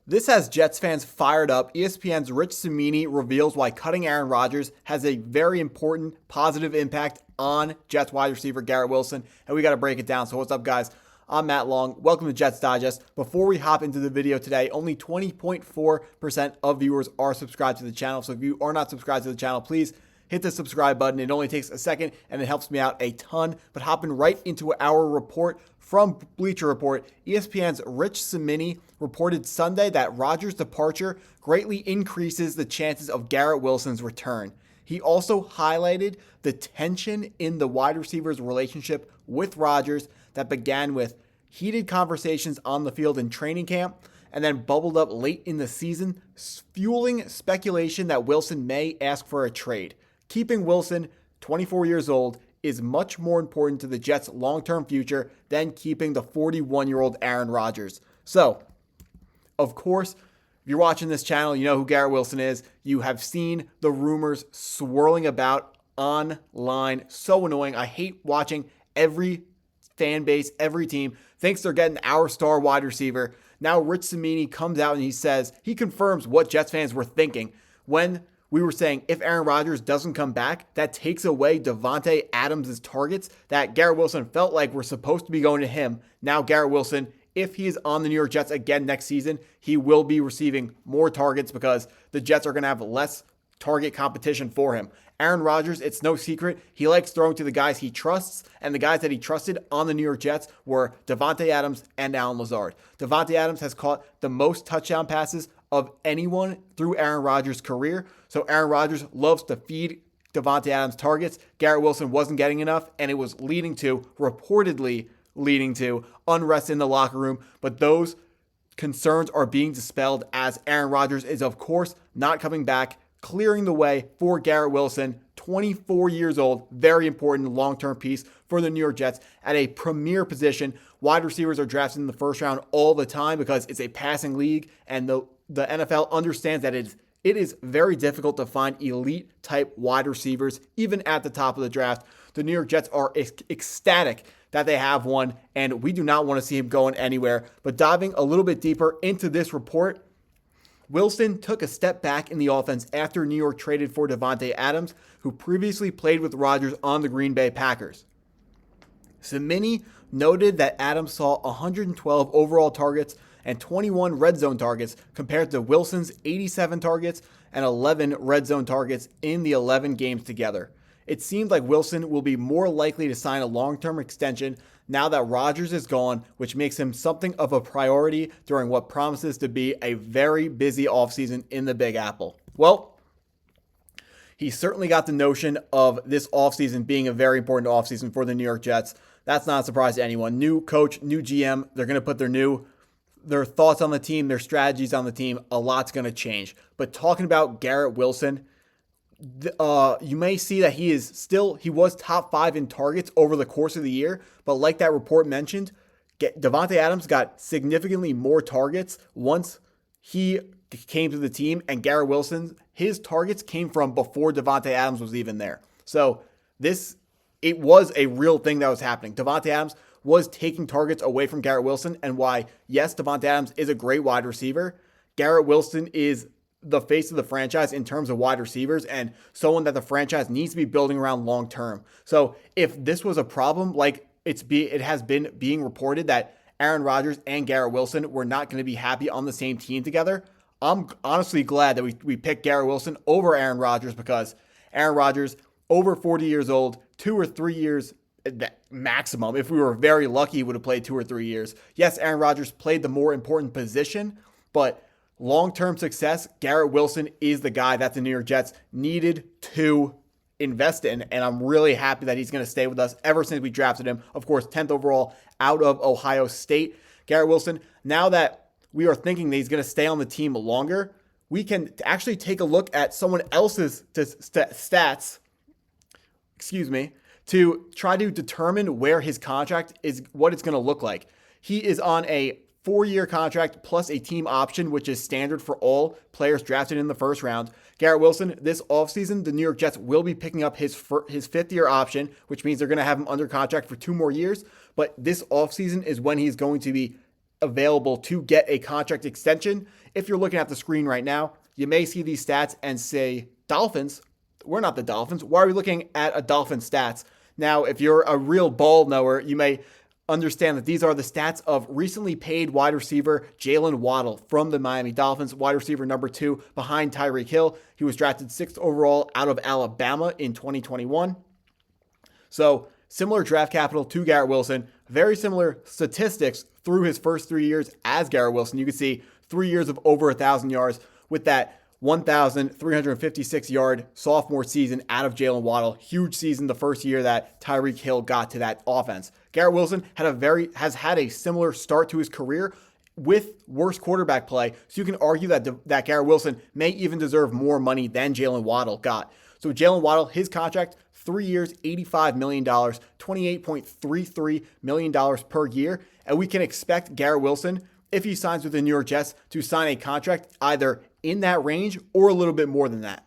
This has Jets fans fired up. ESPN's Rich Cimini reveals why cutting Aaron Rodgers has a very important positive impact on Jets wide receiver Garrett Wilson, and we got to break it down. So what's up, guys? I'm Matt Long. Welcome to Jets Digest. Before we hop into the video today, only 20.4% of viewers are subscribed to the channel. So if you are not subscribed to the channel, please hit the subscribe button. It only takes a second and it helps me out a ton. But hopping right into our report from Bleacher Report, ESPN's Rich Cimini reported Sunday that Rodgers' departure greatly increases the chances of Garret Wilson's return. He also highlighted the tension in the wide receivers' relationship with Rodgers that began with heated conversations on the field in training camp and then bubbled up late in the season, fueling speculation that Wilson may ask for a trade. Keeping Wilson, 24 years old, is much more important to the Jets' long-term future than keeping the 41-year-old Aaron Rodgers. So, of course, if you're watching this channel, you know who Garrett Wilson is. You have seen the rumors swirling about online. So annoying. I hate watching every fan base, every team thinks they're getting our star wide receiver. Now Rich Cimini comes out and he confirms what Jets fans were thinking when we were saying if Aaron Rodgers doesn't come back, that takes away Davante Adams' targets that Garrett Wilson felt like were supposed to be going to him. Now Garrett Wilson, if he is on the New York Jets again next season, he will be receiving more targets because the Jets are going to have less target competition for him. Aaron Rodgers, it's no secret, he likes throwing to the guys he trusts, and the guys that he trusted on the New York Jets were Davante Adams and Allen Lazard. Davante Adams has caught the most touchdown passes of anyone through Aaron Rodgers' career, so Aaron Rodgers loves to feed Davante Adams targets. Garrett Wilson wasn't getting enough, and it was reportedly leading to unrest in the locker room, but those concerns are being dispelled as Aaron Rodgers is, of course, not coming back, clearing the way for Garrett Wilson, 24 years old, very important long-term piece for the New York Jets at a premier position. Wide receivers are drafted in the first round all the time because it's a passing league, and the NFL understands that it is very difficult to find elite-type wide receivers, even at the top of the draft. The New York Jets are ecstatic that they have one, and we do not want to see him going anywhere. But diving a little bit deeper into this report, Wilson took a step back in the offense after New York traded for Davante Adams, who previously played with Rodgers on the Green Bay Packers. Cimini noted that Adams saw 112 overall targets and 21 red zone targets compared to Wilson's 87 targets and 11 red zone targets in the 11 games together. It seemed like Wilson will be more likely to sign a long-term extension now that Rodgers is gone, which makes him something of a priority during what promises to be a very busy offseason in the Big Apple. Well, he certainly got the notion of this offseason being a very important offseason for the New York Jets. That's not a surprise to anyone. New coach, new GM, they're going to put their thoughts on the team, their strategies on the team. A lot's going to change. But talking about Garrett Wilson, you may see that he was top 5 in targets over the course of the year, but like that report mentioned, Davante Adams got significantly more targets once he came to the team, and Garrett Wilson, his targets came from before Davante Adams was even there. So it was a real thing that was happening. Davante Adams was taking targets away from Garrett Wilson, and why, yes, Davante Adams is a great wide receiver, Garrett Wilson is the face of the franchise in terms of wide receivers and someone that the franchise needs to be building around long term. So if this was a problem, like it has been being reported that Aaron Rodgers and Garrett Wilson were not going to be happy on the same team together, I'm honestly glad that we picked Garrett Wilson over Aaron Rodgers, because Aaron Rodgers, over 40 years old, 2 or 3 years maximum. If we were very lucky, he would have played 2 or 3 years. Yes, Aaron Rodgers played the more important position, but long-term success, Garrett Wilson is the guy that the New York Jets needed to invest in, and I'm really happy that he's going to stay with us ever since we drafted him. Of course, 10th overall out of Ohio State. Garrett Wilson, now that we are thinking that he's going to stay on the team longer, we can actually take a look at someone else's stats, to try to determine where his contract is, what it's going to look like. He is on a 4-year contract plus a team option, which is standard for all players drafted in the first round. Garrett Wilson, this offseason, the New York Jets will be picking up his 5th-year option, which means they're going to have him under contract for 2 more years. But this offseason is when he's going to be available to get a contract extension. If you're looking at the screen right now, you may see these stats and say, Dolphins? We're not the Dolphins. Why are we looking at a Dolphin stats? Now, if you're a real ball knower, you may understand that these are the stats of recently paid wide receiver Jalen Waddle from the Miami Dolphins, wide receiver number 2 behind Tyreek Hill. He was drafted 6th overall out of Alabama in 2021. So similar draft capital to Garrett Wilson, very similar statistics through his first 3 years as Garrett Wilson. You can see 3 years of over 1,000 yards with that 1,356 yard sophomore season out of Jalen Waddle. Huge season the first year that Tyreek Hill got to that offense. Garrett Wilson has had a similar start to his career with worse quarterback play. So you can argue that Garrett Wilson may even deserve more money than Jalen Waddle got. So Jalen Waddle, his contract, 3 years, $85 million, $28.33 million per year. And we can expect Garrett Wilson, if he signs with the New York Jets, to sign a contract either in that range or a little bit more than that.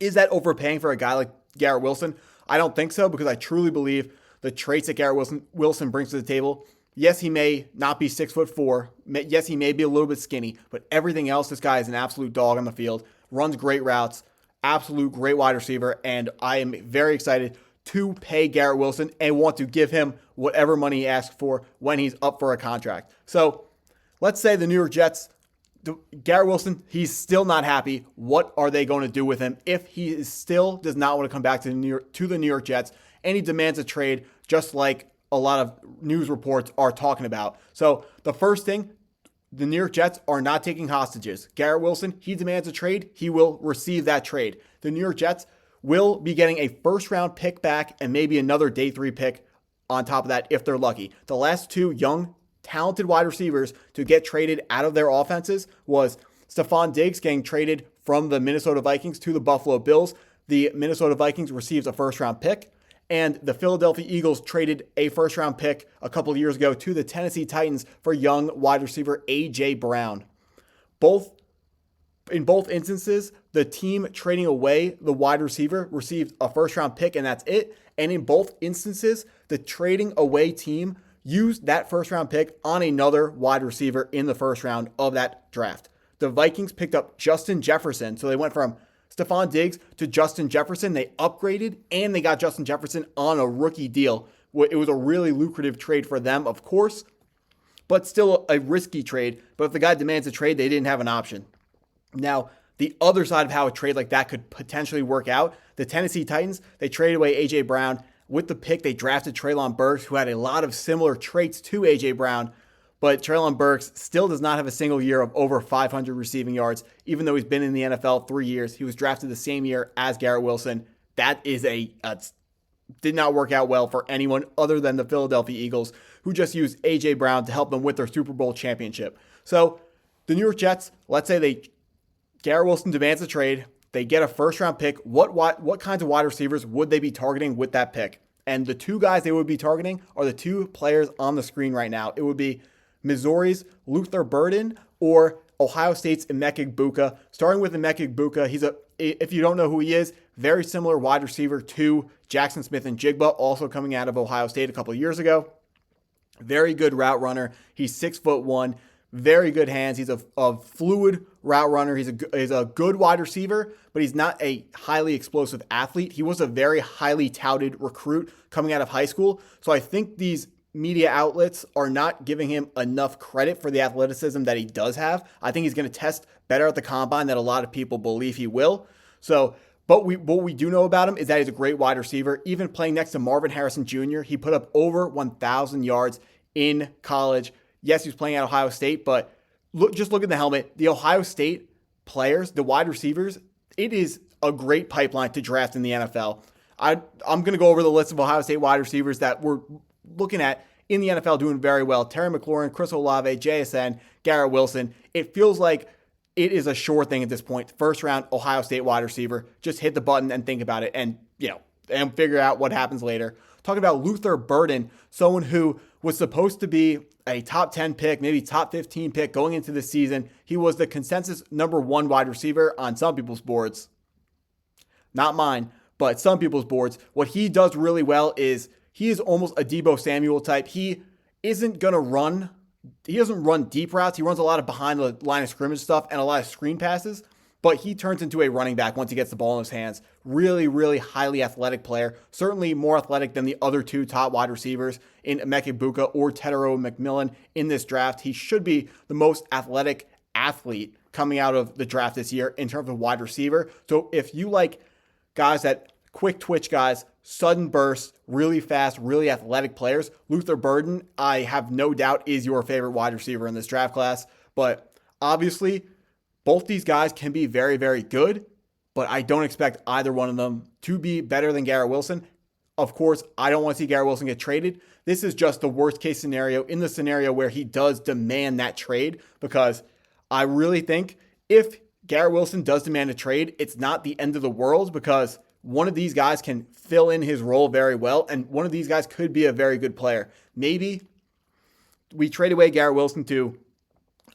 Is that overpaying for a guy like Garrett Wilson? I don't think so, because I truly believe the traits that Garrett Wilson brings to the table. Yes, he may not be 6'4". Yes, he may be a little bit skinny, but everything else, this guy is an absolute dog on the field, runs great routes, absolute great wide receiver, and I am very excited to pay Garrett Wilson and want to give him whatever money he asks for when he's up for a contract. So let's say the New York Jets, Garrett Wilson, he's still not happy. What are they going to do with him if he still does not want to come back to the New York Jets and he demands a trade, just like a lot of news reports are talking about? So the first thing, the New York Jets are not taking hostages. Garrett Wilson, he demands a trade. He will receive that trade. The New York Jets will be getting a first-round pick back and maybe another day 3 pick on top of that if they're lucky. The last 2 young, talented wide receivers to get traded out of their offenses was Stephon Diggs getting traded from the Minnesota Vikings to the Buffalo Bills. The Minnesota Vikings received a first-round pick, and the Philadelphia Eagles traded a first-round pick a couple of years ago to the Tennessee Titans for young wide receiver A.J. Brown. In both instances, the team trading away the wide receiver received a first-round pick, and that's it. And in both instances, the trading away team used that first-round pick on another wide receiver in the first round of that draft. The Vikings picked up Justin Jefferson, so they went from Stephon Diggs to Justin Jefferson. They upgraded, and they got Justin Jefferson on a rookie deal. It was a really lucrative trade for them, of course, but still a risky trade. But if the guy demands a trade, they didn't have an option. Now, the other side of how a trade like that could potentially work out, the Tennessee Titans, they traded away A.J. Brown. With the pick, they drafted Treylon Burks, who had a lot of similar traits to A.J. Brown, but Treylon Burks still does not have a single year of over 500 receiving yards, even though he's been in the NFL 3 years. He was drafted the same year as Garrett Wilson. That is did not work out well for anyone other than the Philadelphia Eagles, who just used A.J. Brown to help them with their Super Bowl championship. So the New York Jets, let's say Garrett Wilson demands a trade. They get a first-round pick. What kinds of wide receivers would they be targeting with that pick? And the 2 guys they would be targeting are the 2 players on the screen right now. It would be Missouri's Luther Burden or Ohio State's Emeka Egbuka. Starting with Emeka Egbuka, if you don't know who he is, very similar wide receiver to Jackson Smith-Njigba, also coming out of Ohio State a couple of years ago. Very good route runner. He's 6'1", very good hands. He's a fluid route runner. He's a good wide receiver, but he's not a highly explosive athlete. He was a very highly touted recruit coming out of high school. So I think these media outlets are not giving him enough credit for the athleticism that he does have. I think he's going to test better at the combine than a lot of people believe he will. So, but what we do know about him is that he's a great wide receiver. Even playing next to Marvin Harrison Jr., he put up over 1,000 yards in college. Yes, he was playing at Ohio State, but just look at the helmet. The Ohio State players, the wide receivers, it is a great pipeline to draft in the NFL. I'm going to go over the list of Ohio State wide receivers that we're looking at in the NFL doing very well. Terry McLaurin, Chris Olave, JSN, Garrett Wilson. It feels like it is a sure thing at this point. First round Ohio State wide receiver. Just hit the button and think about it and figure out what happens later. Talking about Luther Burden, someone who was supposed to be a top 10 pick, maybe top 15 pick going into the season. He was the consensus number 1 wide receiver on some people's boards. Not mine, but some people's boards. What he does really well is he is almost a Deebo Samuel type. He isn't going to run he doesn't run deep routes. He runs a lot of behind the line of scrimmage stuff and a lot of screen passes, but he turns into a running back once he gets the ball in his hands. Really, really highly athletic player. Certainly more athletic than the other two top wide receivers in Emeka Egbuka or Tetero McMillan in this draft. He should be the most athletic athlete coming out of the draft this year in terms of wide receiver. So if you like guys that quick twitch guys, sudden bursts, really fast, really athletic players, Luther Burden, I have no doubt, is your favorite wide receiver in this draft class. But obviously, both these guys can be very, very good, but I don't expect either one of them to be better than Garrett Wilson. Of course, I don't want to see Garrett Wilson get traded. This is just the worst case scenario, in the scenario where he does demand that trade, because I really think if Garrett Wilson does demand a trade, it's not the end of the world, because one of these guys can fill in his role very well, and one of these guys could be a very good player. Maybe we trade away Garrett Wilson to,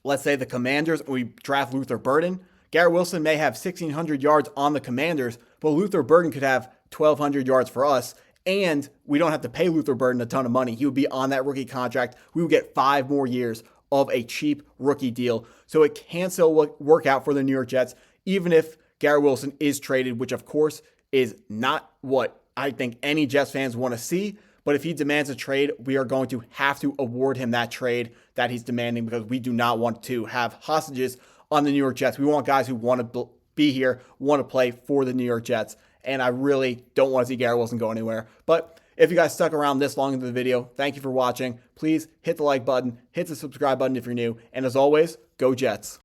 let's say, the Commanders, and we draft Luther Burden. Garrett Wilson may have 1,600 yards on the Commanders, but Luther Burden could have 1,200 yards for us, and we don't have to pay Luther Burden a ton of money. He would be on that rookie contract. We would get 5 more years of a cheap rookie deal. So it can still work out for the New York Jets, even if Garrett Wilson is traded, which of course is not what I think any Jets fans want to see. But if he demands a trade, we are going to have to award him that trade that he's demanding, because we do not want to have hostages on the New York Jets. We want guys who want to be here, want to play for the New York Jets. And I really don't want to see Garrett Wilson go anywhere. But if you guys stuck around this long into the video, thank you for watching. Please hit the like button, hit the subscribe button if you're new. And as always, go Jets.